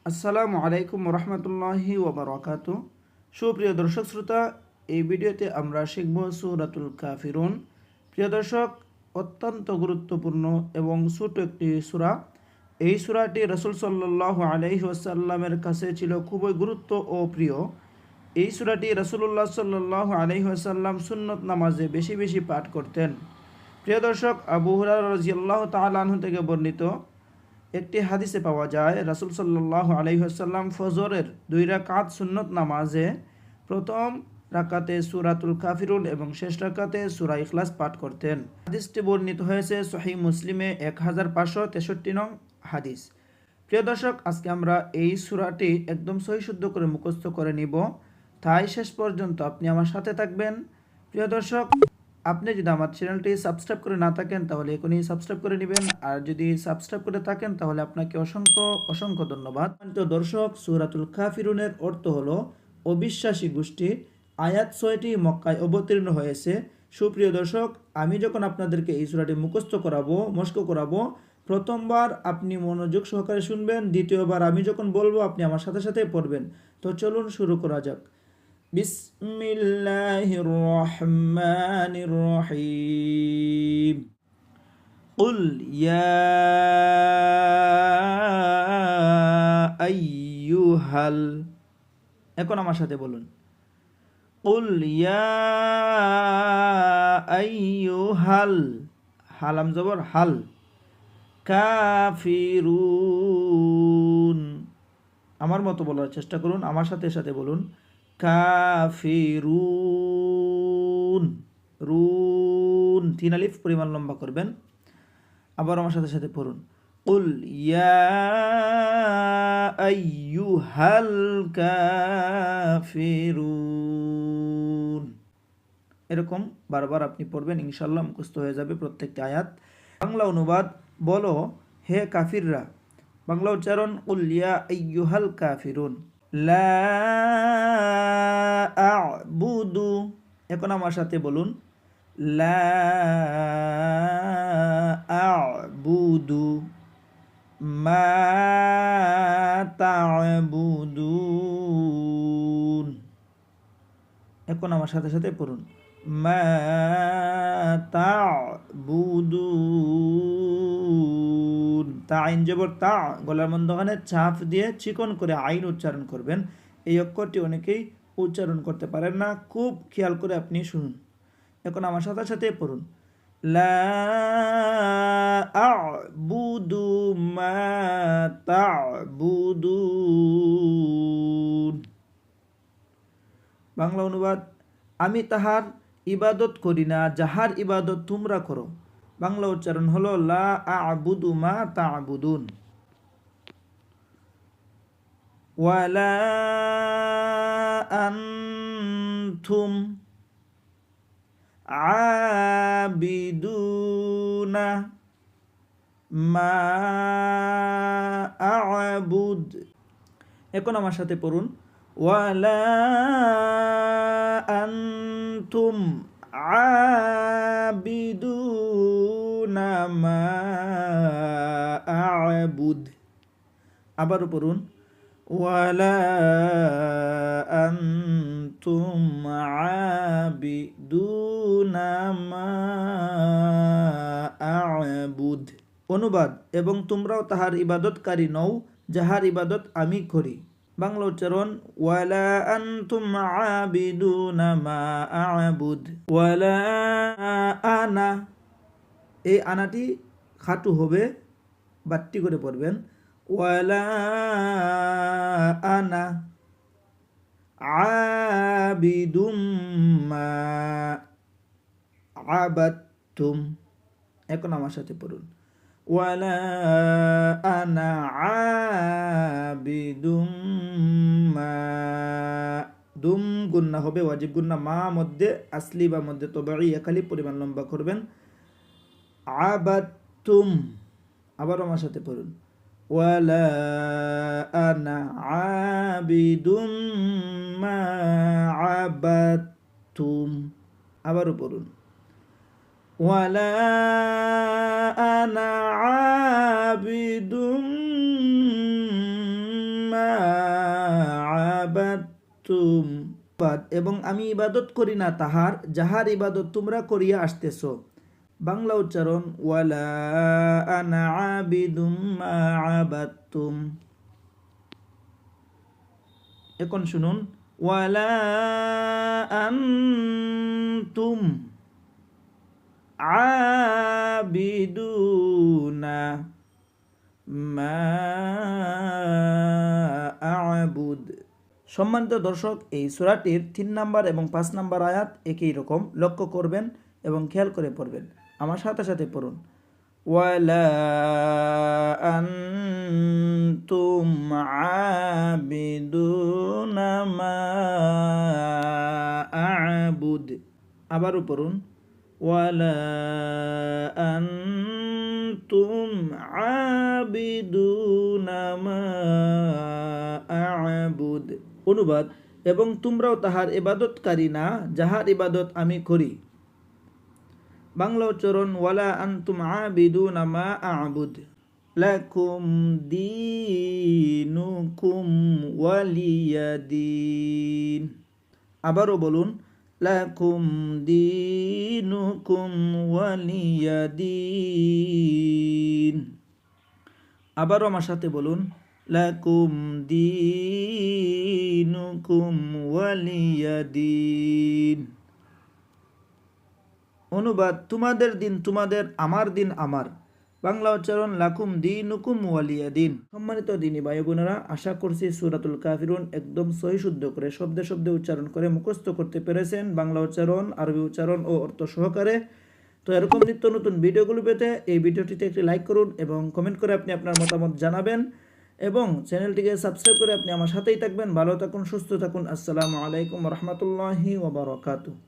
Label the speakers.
Speaker 1: আসসালামু আলাইকুম রহমতুল্লাহি ওবরাকাতু। সুপ্রিয় দর্শক শ্রোতা, এই ভিডিওতে আমরা শিখব সূরাতুল কাফিরুন। প্রিয় দর্শক, অত্যন্ত গুরুত্বপূর্ণ এবং ছোট একটি সূরা। এই সূরাটি রাসূল সাল্লাল্লাহু আলাইহি ওয়াসাল্লামের কাছে ছিল খুবই গুরুত্ব ও প্রিয়। এই সূরাটি রাসূলুল্লাহ সাল্লাল্লাহু আলাইহি ওয়াসাল্লাম সুন্নত নামাজে বেশি বেশি পাঠ করতেন। প্রিয় দর্শক, আবু হুরায়রা রাদিয়াল্লাহু তাআলা আনহু থেকে বর্ণিত একটি হাদিসে পাওয়া যায়, রাসূল সাল্লাল্লাহু আলাইহি ওয়াসাল্লাম ফজরের 2 রাকাত সুন্নত নামাজে প্রথম রাকাতে সূরাতুল কাফিরুন এবং শেষ রাকাতে সূরা ইখলাস পাঠ করতেন। হাদিসটি বর্ণিত হয়েছে সহিহ মুসলিমে 1563 নং হাদিস। প্রিয় দর্শক, আজকে আমরা এই সূরাটি একদম সহিশুদ্ধ করে মুখস্থ করে নিব, তাই শেষ পর্যন্ত আপনি আমার সাথে থাকবেন। প্রিয় দর্শক, আপনি যদি আমার চ্যানেলটি সাবস্ক্রাইব করে না থাকেন তাহলে এখনই সাবস্ক্রাইব করে নেবেন, আর যদি সাবস্ক্রাইব করে থাকেন তাহলে আপনাকে অসংখ্য অসংখ্য ধন্যবাদ। তো দর্শক, সূরাতুল কাফিরুনের অর্থ হলো অবিশ্বাসী গোষ্ঠী। আয়াত 6টি মক্কায় অবতীর্ণ হয়েছে। সুপ্রিয় দর্শক, আমি যখন আপনাদেরকে এই সূরাটি মুখস্থ করাবো, মস্ক করাবো, প্রথমবার আপনি মনোযোগ সহকারে শুনবেন, দ্বিতীয়বার আমি যখন বলবো আপনি আমার সাথে সাথে পড়বেন। তো চলুন শুরু করা যাক। বিসমিল্লাহির রহমানির রহিম। কুল ইয়া আইয়ুহাল, এখন আমার সাথে বলুন, কুল ইয়া আইয়ুহাল, হালাম জবর হাল, কাফিরুন, আমার মতো বলার চেষ্টা করুন, আমার সাথে সাথে বলুন, কাফিরুন, রুন 3 আলিফ পরিমাণ লম্বা করবেন। আবার আমার সাথে সাথে পড়ুন, কুল ইয়া আইয়ুহাল কাফিরুন। এরকম বারবার আপনি পড়বেন, ইনশাআল্লাহ মুখস্থ হয়ে যাবে প্রত্যেকটি আয়াত। বাংলা অনুবাদ, বলো হে কাফিররা। বাংলা উচ্চারণ, কুল ইয়া আইয়ুহাল কাফিরুন। লা আ'বুদু, এখন আমার সাথে বলুন, লা আ'বুদু মা তা'বুদুন। এখন আমার সাথে সাথে পড়ুন, মা তা'বুদুন। তা আইন জবর তা, গলার মধ্যখানে চাপ দিয়ে চিকন করে আইন উচ্চারণ করবেন। এই অক্ষরটি অনেকেই উচ্চারণ করতে পারেন না, খুব খেয়াল করে আপনি শুনুন। এখন আমার সাথে সাথে পড়ুন, লা আ'বুদু মা তা'বুদুন। বাংলা অনুবাদ, আমি তাহার ইবাদত করি না যাহার ইবাদত তোমরা করো। বাংলা উচ্চারণ হলো, লা আ'বুদু মা তা'বুদুন। ওয়ালা আনতুম আবিদুনা মা আ'বুদ। এখন আমার সাথে পড়ুন, ওয়ালা আনতুম আবিদুনা মা আ'বুদ। আবারও পড়ুন, ওয়ালা আনতুম আবিদুনা মা আ'বুদ। অনুবাদ, এবং তোমরাও তাহার ইবাদতকারী নও যাহার ইবাদত আমি করি। বাংলা উচ্চারণ, ওয়ালা আনতুম আবিদুনা মা আ'বুদ। ওয়ালা আনা, এই আনাটি খাটু হবে, বাট্টি করে পড়বেন। ওয়ালা আনা আবিদুম মা আবাদতুম। এখন আমার সাথে পড়ুন, ওয়ালা আনা আবিদুম মা, দুম গুন্না হবে, ওয়াজিব গুন্না, মা মধ্যে আসলি বা মধ্যে তবাই একালি পরিমাণ লম্বা করবেন, আবাদতুম। আবার আমার সাথে পড়ুন, ওয়ালা আনা আবিদুম মা আবাদতুম। আবারও পড়ুন, ওয়ালা আনা আবিদুম মা আবাদতুম, এবং আমি ইবাদত করি না তাহার যাহার ইবাদত তোমরা করিয়া আসতেছ। বাংলা উচ্চারণ ওয়ালা আনা আবিদুম মা আবাদতুম। এখন শুনুন ওয়ালা আনতুম আবিদুনা মা আ'বুদ। সম্মানিত দর্শক, এই সূরাটির 3 নাম্বার এবং 5 নাম্বার আয়াত একই রকম, লক্ষ্য করবেন এবং খেয়াল করে পড়বেন। আমার সাথে সাথে পড়ুন ওয়ালা আনতুম আবিদুনা মা আ'বুদ। আবারও পড়ুন ওয়ালা আনতুম আবিদুনা মা আ'বুদ। অনুবাদ, এবং তোমরাও তাহার ইবাদতকারী না যাহার ইবাদত আমি করি। বাংলা উচ্চারণ ওয়ালা আনতুম আবিদুনা মা আ'বুদ। লাকুম দীনুকুম ওয়ালিয়া দীন। আবারও বলুন লাকুম দীনুকুম ওয়ালিয়া দীন। আবারও আমার সাথে বলুন লাকুম দীনুকুম ওয়ালিয়া দীন। অনুবাদ, তোমাদের দিন তোমাদের, আমার দিন আমার। বাংলা উচ্চারণ লাকুম দীনুকুম ওয়ালিয়া দিন। সম্মানিত দিনী ভাই বোনেরা, আশা করছি সূরাতুল কাফিরুন একদম সহি শুদ্ধ করে শব্দে শব্দে উচ্চারণ করে মুখস্থ করতে পেরেছেন, বাংলা উচ্চারণ, আরবি উচ্চারণ ও অর্থ সহকারে। তো এরকম নিত্য নতুন ভিডিওগুলো পেতে এই ভিডিওটিতে একটি লাইক করুন এবং কমেন্ট করে আপনি আপনার মতামত জানাবেন এবং চ্যানেলটিকে সাবস্ক্রাইব করে আপনি আমার সাথেই থাকবেন। ভালো থাকুন, সুস্থ থাকুন। আসসালামু আলাইকুম ওয়া রাহমাতুল্লাহি ওয়া বারাকাতুহু।